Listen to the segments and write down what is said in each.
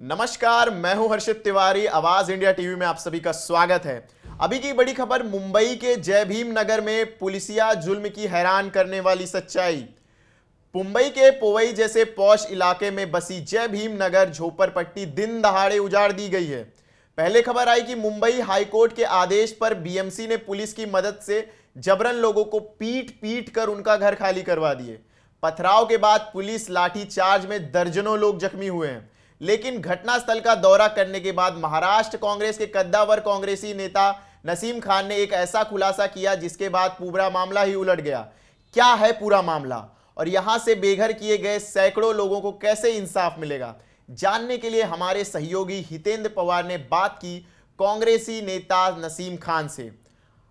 नमस्कार, मैं हूं हर्षित तिवारी। आवाज इंडिया टीवी में आप सभी का स्वागत है। अभी की बड़ी खबर, मुंबई के जय भीम नगर में पुलिसिया जुल्म की हैरान करने वाली सच्चाई। मुंबई के पोवई जैसे पॉश इलाके में बसी जय भीम नगर झोपड़पट्टी दिन दहाड़े उजाड़ दी गई है। पहले खबर आई कि मुंबई हाईकोर्ट के आदेश पर बीएमसी ने पुलिस की मदद से जबरन लोगों को पीट पीट कर उनका घर खाली करवा दिए। पथराव के बाद पुलिस लाठीचार्ज में दर्जनों लोग जख्मी हुए हैं। लेकिन घटनास्थल का दौरा करने के बाद महाराष्ट्र कांग्रेस के कद्दावर कांग्रेसी नेता नसीम खान ने एक ऐसा खुलासा किया जिसके बाद पूरा मामला ही उलट गया। क्या है पूरा मामला और यहां से बेघर किए गए सैकड़ों लोगों को कैसे इंसाफ मिलेगा, जानने के लिए हमारे सहयोगी हितेंद्र पवार ने बात की कांग्रेसी नेता नसीम खान से।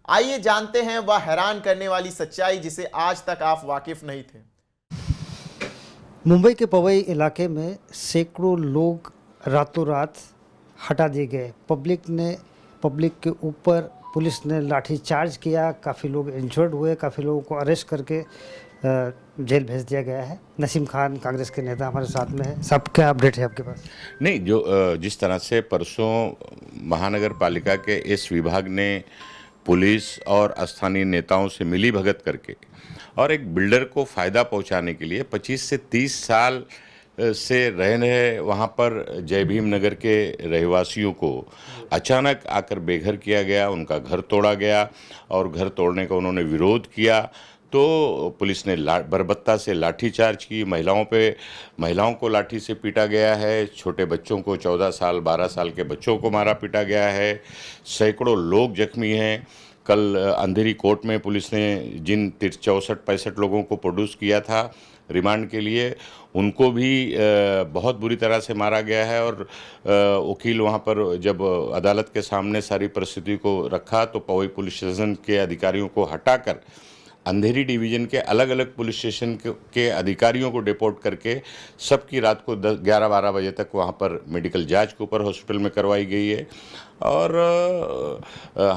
आइए जानते हैं वह हैरान करने वाली सच्चाई जिसे आज तक आप वाकिफ नहीं थे। मुंबई के पवई इलाके में सैकड़ों लोग रातों रात हटा दिए गए। पब्लिक के ऊपर पुलिस ने लाठीचार्ज किया, काफ़ी लोग इंजर्ड हुए, काफ़ी लोगों को अरेस्ट करके जेल भेज दिया गया है। नसीम खान कांग्रेस के नेता हमारे साथ में है। सब क्या अपडेट है आपके पास? नहीं, जो जिस तरह से परसों महानगर पालिका के इस विभाग ने पुलिस और स्थानीय नेताओं से मिली भगत करके और एक बिल्डर को फ़ायदा पहुंचाने के लिए 25 से 30 साल से रह रहे वहाँ पर जय भीम नगर के रहवासियों को अचानक आकर बेघर किया गया, उनका घर तोड़ा गया और घर तोड़ने का उन्होंने विरोध किया तो पुलिस ने बर्बत्ता से लाठीचार्ज की। महिलाओं को लाठी से पीटा गया है, छोटे बच्चों को 14 साल 12 साल के बच्चों को मारा पीटा गया है, सैकड़ों लोग जख्मी हैं। कल अंधेरी कोर्ट में पुलिस ने जिन 64-65 लोगों को प्रोड्यूस किया था रिमांड के लिए, उनको भी बहुत बुरी तरह से मारा गया है। और वकील वहाँ पर जब अदालत के सामने सारी परिस्थिति को रखा तो पवई पुलिस स्टेशन के अधिकारियों को हटाकर अंधेरी डिवीज़न के अलग अलग पुलिस स्टेशन के अधिकारियों को डिपोर्ट करके सबकी रात को 11-12 बजे तक वहाँ पर मेडिकल जांच के ऊपर हॉस्पिटल में करवाई गई है। और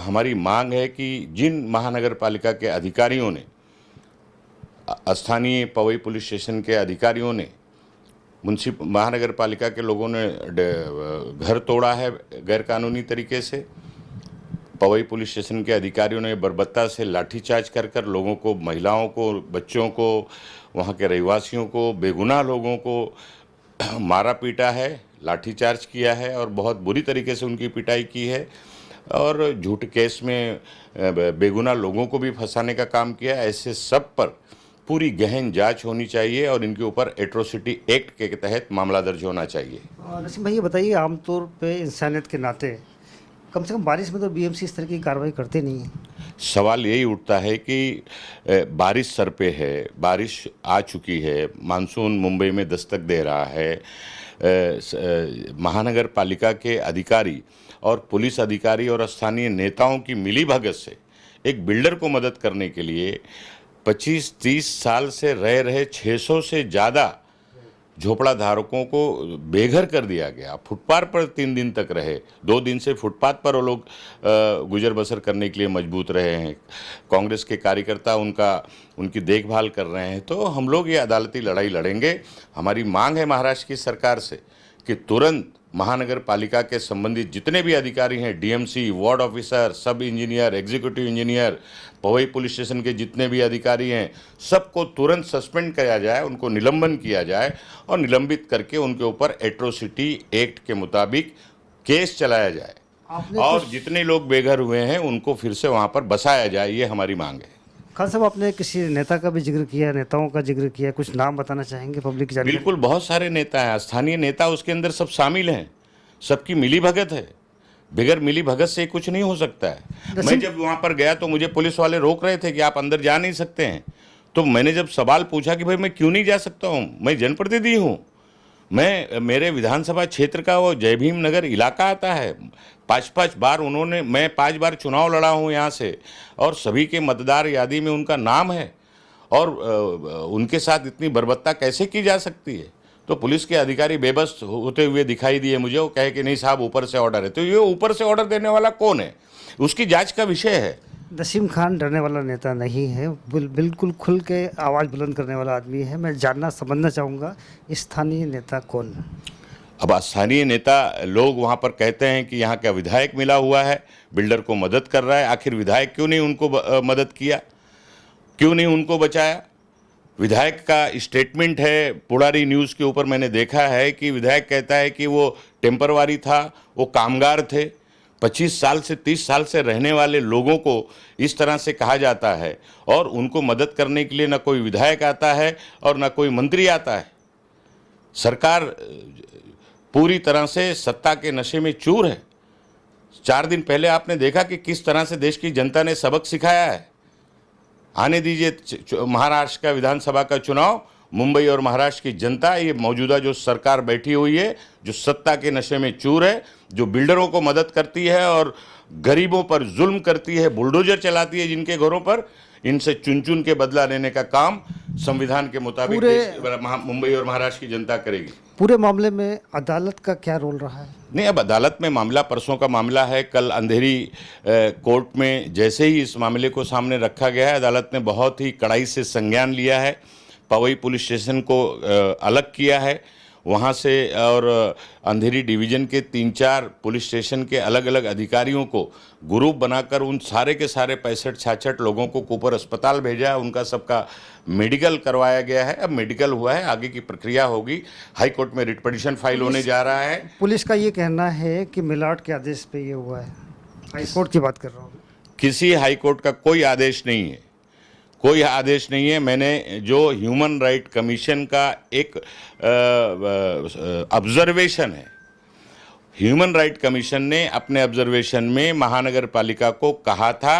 हमारी मांग है कि जिन महानगर पालिका के अधिकारियों ने, स्थानीय पवई पुलिस स्टेशन के अधिकारियों ने महानगर पालिका के लोगों ने घर तोड़ा है गैरकानूनी तरीके से, पवई पुलिस स्टेशन के अधिकारियों ने बर्बत्ता से लाठीचार्ज कर लोगों को, महिलाओं को, बच्चों को, वहाँ के रहवासियों को, बेगुनाह लोगों को मारा पीटा है, लाठीचार्ज किया है और बहुत बुरी तरीके से उनकी पिटाई की है और झूठ केस में बेगुनाह लोगों को भी फंसाने का काम किया। ऐसे सब पर पूरी गहन जांच होनी चाहिए और इनके ऊपर एट्रोसिटी एक्ट के तहत मामला दर्ज होना चाहिए। नसीम भाई, ये बताइए, आमतौर पे इंसानियत के नाते कम से कम बारिश में तो बीएमसी इस तरह की कार्रवाई करते नहीं है। सवाल यही उठता है कि बारिश सर पे है, बारिश आ चुकी है, मानसून मुंबई में दस्तक दे रहा है। महानगर पालिका के अधिकारी और पुलिस अधिकारी और स्थानीय नेताओं की मिलीभगत से एक बिल्डर को मदद करने के लिए 25-30 साल से रह रहे 600 से ज़्यादा झोपड़ा धारकों को बेघर कर दिया गया। फुटपाथ पर 3 दिन तक रहे, 2 दिन से फुटपाथ पर वो लोग गुजर बसर करने के लिए मजबूत रहे हैं। कांग्रेस के कार्यकर्ता उनकी देखभाल कर रहे हैं। तो हम लोग ये अदालती लड़ाई लड़ेंगे। हमारी मांग है महाराष्ट्र की सरकार से कि तुरंत महानगर पालिका के संबंधित जितने भी अधिकारी हैं, DMC, ward officer, sub engineer, executive engineer, Powai police station के जितने भी अधिकारी हैं, सबको तुरंत सस्पेंड किया जाए, उनको निलंबन किया जाए और निलंबित करके उनके ऊपर एट्रोसिटी एक्ट के मुताबिक केस चलाया जाए और जितने लोग बेघर हुए हैं उनको फिर से वहाँ पर बसाया जाए। ये हमारी मांग है। खान साहब, आपने किसी नेता का भी जिक्र किया, नेताओं का जिक्र किया, कुछ नाम बताना चाहेंगे पब्लिक की? बिल्कुल, बहुत सारे नेता हैं, स्थानीय नेता उसके अंदर सब शामिल हैं, सबकी मिली भगत है। बगैर मिली भगत से कुछ नहीं हो सकता है। मैं जब वहाँ पर गया तो मुझे पुलिस वाले रोक रहे थे कि आप अंदर जा नहीं सकते हैं। तो मैंने जब सवाल पूछा कि भाई मैं क्यों नहीं जा सकता हूँ, मैं जनप्रतिनिधि हूँ, मेरे विधानसभा क्षेत्र का वो जय भीम नगर इलाका आता है। 5-5 बार मैं 5 बार चुनाव लड़ा हूँ यहाँ से और सभी के मतदार यादी में उनका नाम है और उनके साथ इतनी बर्बरता कैसे की जा सकती है? तो पुलिस के अधिकारी बेबस होते हुए दिखाई दिए मुझे। वो कहे कि नहीं साहब, ऊपर से ऑर्डर है। तो ये ऊपर से ऑर्डर देने वाला कौन है, उसकी जांच का विषय है। नसीम खान डरने वाला नेता नहीं है, बिल्कुल खुल के आवाज़ बुलंद करने वाला आदमी है। मैं जानना समझना चाहूँगा, स्थानीय नेता कौन है? अब स्थानीय नेता लोग वहाँ पर कहते हैं कि यहाँ का विधायक मिला हुआ है, बिल्डर को मदद कर रहा है। आखिर विधायक क्यों नहीं उनको मदद किया, क्यों नहीं उनको बचाया? विधायक का स्टेटमेंट है, पुड़ारी न्यूज़ के ऊपर मैंने देखा है कि विधायक कहता है कि वो टेम्परवारी था, वो कामगार थे। 25 साल से 30 साल से रहने वाले लोगों को इस तरह से कहा जाता है और उनको मदद करने के लिए ना कोई विधायक आता है और ना कोई मंत्री आता है। सरकार पूरी तरह से सत्ता के नशे में चूर है। 4 दिन पहले आपने देखा कि किस तरह से देश की जनता ने सबक सिखाया है। आने दीजिए महाराष्ट्र का विधानसभा का चुनाव, मुंबई और महाराष्ट्र की जनता, ये मौजूदा जो सरकार बैठी हुई है, जो सत्ता के नशे में चूर है, जो बिल्डरों को मदद करती है और गरीबों पर जुल्म करती है, बुलडोजर चलाती है जिनके घरों पर, इनसे चुन चुन के बदला लेने का काम संविधान के मुताबिक मुंबई और महाराष्ट्र की जनता करेगी। पूरे मामले में अदालत का क्या रोल रहा है? नहीं, अब अदालत में मामला परसों का मामला है। कल अंधेरी कोर्ट में जैसे ही इस मामले को सामने रखा गया है, अदालत ने बहुत ही कड़ाई से संज्ञान लिया है। पवई पुलिस स्टेशन को अलग किया है वहाँ से, और अंधेरी डिवीज़न के 3-4 पुलिस स्टेशन के अलग अलग अधिकारियों को ग्रुप बनाकर उन सारे के सारे 65-66 लोगों को कुपर अस्पताल भेजा है। उनका सबका मेडिकल करवाया गया है। अब मेडिकल हुआ है, आगे की प्रक्रिया होगी। हाई कोर्ट में रिट पिटीशन फाइल होने जा रहा है। पुलिस का ये कहना है कि मिलावट के आदेश पे ये हुआ है। हाई कोर्ट की बात कर रहा हूँ। किसी हाई कोर्ट का कोई आदेश नहीं है, कोई आदेश नहीं है। मैंने जो ह्यूमन राइट कमीशन का एक ऑब्जर्वेशन है, ह्यूमन राइट कमीशन ने अपने ऑब्जर्वेशन में महानगर पालिका को कहा था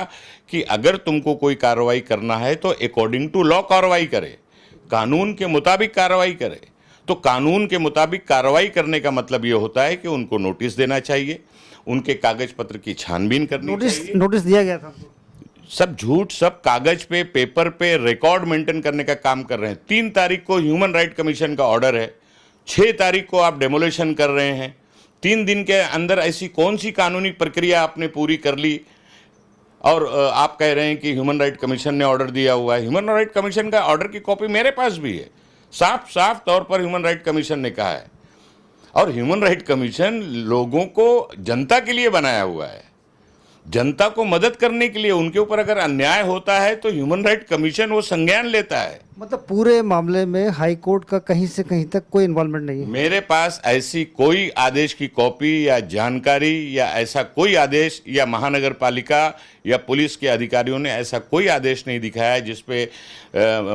कि अगर तुमको कोई कार्रवाई करना है तो अकॉर्डिंग टू लॉ कार्रवाई करे, कानून के मुताबिक कार्रवाई करे। तो कानून के मुताबिक कार्रवाई करने का मतलब ये होता है कि उनको नोटिस देना चाहिए, उनके कागज पत्र की छानबीन करनी चाहिए। नोटिस दिया गया था। सब झूठ, सब कागज पे, पेपर पे रिकॉर्ड मेंटेन करने का काम कर रहे हैं। 3 तारीख को ह्यूमन राइट कमीशन का ऑर्डर है, 6 तारीख को आप डेमोलेशन कर रहे हैं। 3 दिन के अंदर ऐसी कौन सी कानूनी प्रक्रिया आपने पूरी कर ली और आप कह रहे हैं कि ह्यूमन राइट कमीशन ने ऑर्डर दिया हुआ है? ह्यूमन राइट कमीशन का ऑर्डर की कॉपी मेरे पास भी है। साफ साफ तौर पर ह्यूमन राइट कमीशन ने कहा है, और ह्यूमन राइट कमीशन लोगों को, जनता के लिए बनाया हुआ है, जनता को मदद करने के लिए। उनके ऊपर अगर अन्याय होता है तो ह्यूमन राइट कमीशन वो संज्ञान लेता है। मतलब पूरे मामले में हाई कोर्ट का कहीं से कहीं तक कोई इन्वॉल्वमेंट नहीं है? मेरे पास ऐसी कोई आदेश की कॉपी या जानकारी या ऐसा कोई आदेश, या महानगर पालिका या पुलिस के अधिकारियों ने ऐसा कोई आदेश नहीं दिखाया है जिसपे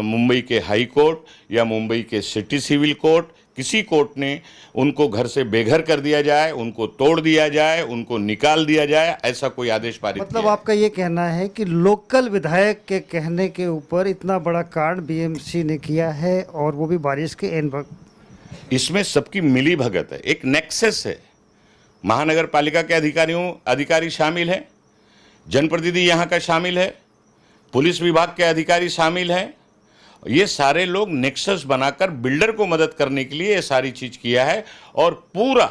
मुंबई के हाई कोर्ट या मुंबई के सिटी सिविल कोर्ट, किसी कोर्ट ने उनको घर से बेघर कर दिया जाए, उनको तोड़ दिया जाए, उनको निकाल दिया जाए, ऐसा कोई आदेश पारित मतलब आपका ये कहना है कि लोकल विधायक के कहने के ऊपर इतना बड़ा कांड बीएमसी ने किया है, और वो भी बारिश के एन वक्त? इसमें सबकी मिली भगत है, एक नेक्सस है। महानगर पालिका के अधिकारी शामिल हैं, जनप्रतिनिधि यहाँ का शामिल है, पुलिस विभाग के अधिकारी शामिल हैं। ये सारे लोग नेक्सस बनाकर बिल्डर को मदद करने के लिए ये सारी चीज किया है, और पूरा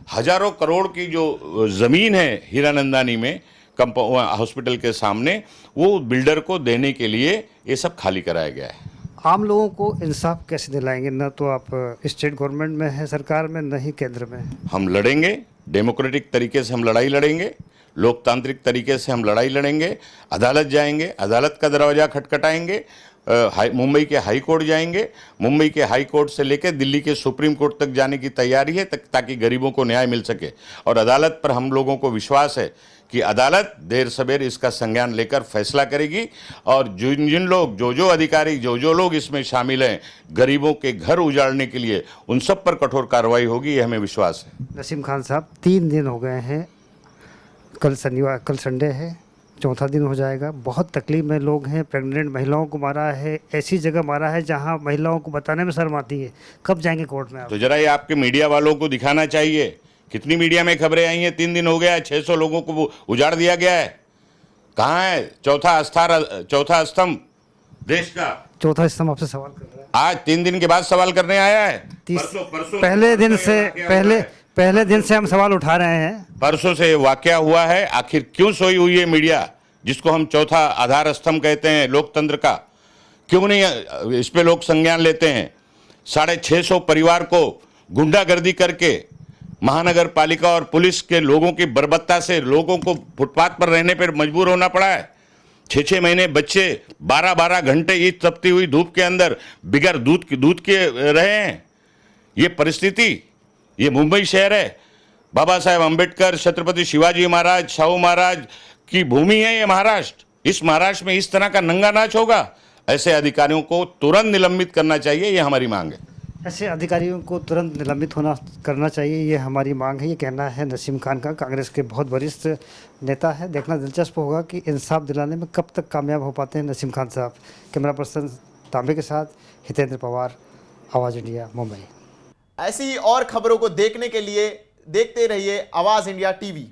हजारों करोड़ की जो जमीन है हीरानंदानी में हॉस्पिटल के सामने, वो बिल्डर को देने के लिए ये सब खाली कराया गया है। आम लोगों को इंसाफ कैसे दिलाएंगे? न तो आप स्टेट गवर्नमेंट में है, सरकार में, न ही केंद्र में। हम लड़ेंगे, डेमोक्रेटिक तरीके से हम लड़ाई लड़ेंगे, लोकतांत्रिक तरीके से हम लड़ाई लड़ेंगे। अदालत जाएंगे, अदालत का दरवाजा खटखटाएंगे, मुंबई के हाई कोर्ट जाएंगे, मुंबई के हाई कोर्ट से लेकर दिल्ली के सुप्रीम कोर्ट तक जाने की तैयारी है, ताकि गरीबों को न्याय मिल सके। और अदालत पर हम लोगों को विश्वास है कि अदालत देर सवेर इसका संज्ञान लेकर फैसला करेगी, और जिन लोग, जो अधिकारी, जो लोग इसमें शामिल हैं, गरीबों के घर उजाड़ने के लिए, उन सब पर कठोर कार्रवाई होगी, ये हमें विश्वास है। नसीम खान साहब, 3 दिन हो गए हैं, कल संडे है, 4था दिन हो जाएगा। बहुत तकलीफ में लोग हैं, प्रेग्नेंट महिलाओं को मारा है, ऐसी जगह मारा है जहां महिलाओं को बताने में शर्म आती है। कब जाएंगे कोर्ट में आप? तो जरा ये आपके मीडिया वालों को दिखाना चाहिए। कितनी मीडिया में खबरें आई हैं, 3 दिन हो गया, 600 लोगों को उजाड़ दिया गया है। कहाँ है चौथा स्तंभ देश का? चौथा स्तंभ आपसे सवाल कर रहा है। आज 3 दिन के बाद सवाल करने आया है? पहले दिन से हम सवाल उठा रहे हैं। परसों से वाकया हुआ है। आखिर क्यों सोई हुई है मीडिया, जिसको हम चौथा आधार स्तंभ कहते हैं लोकतंत्र का? क्यों नहीं इस पे लोग संज्ञान लेते हैं? 650 परिवार को गुंडागर्दी करके महानगर पालिका और पुलिस के लोगों की बर्बरता से लोगों को फुटपाथ पर रहने पर मजबूर होना पड़ा है। 6-6 महीने बच्चे 12-12 घंटे इस तपती हुई धूप के अंदर बिगर दूध के रहे हैं। ये परिस्थिति, ये मुंबई शहर है, बाबा साहेब अंबेडकर, छत्रपति शिवाजी महाराज, शाहू महाराज की भूमि है ये महाराष्ट्र। इस महाराष्ट्र में इस तरह का नंगा नाच होगा? ऐसे अधिकारियों को तुरंत निलंबित करना चाहिए, ये हमारी मांग है। ऐसे अधिकारियों को तुरंत निलंबित करना चाहिए, ये हमारी मांग है। ये कहना है नसीम खान का, कांग्रेस के बहुत वरिष्ठ नेता है। देखना दिलचस्प होगा कि इंसाफ दिलाने में कब तक कामयाब हो पाते हैं नसीम खान साहब। कैमरा पर्सन तांबे के साथ हितेंद्र पवार, आवाज़ इंडिया, मुंबई। ऐसी और खबरों को देखने के लिए देखते रहिए आवाज इंडिया टीवी।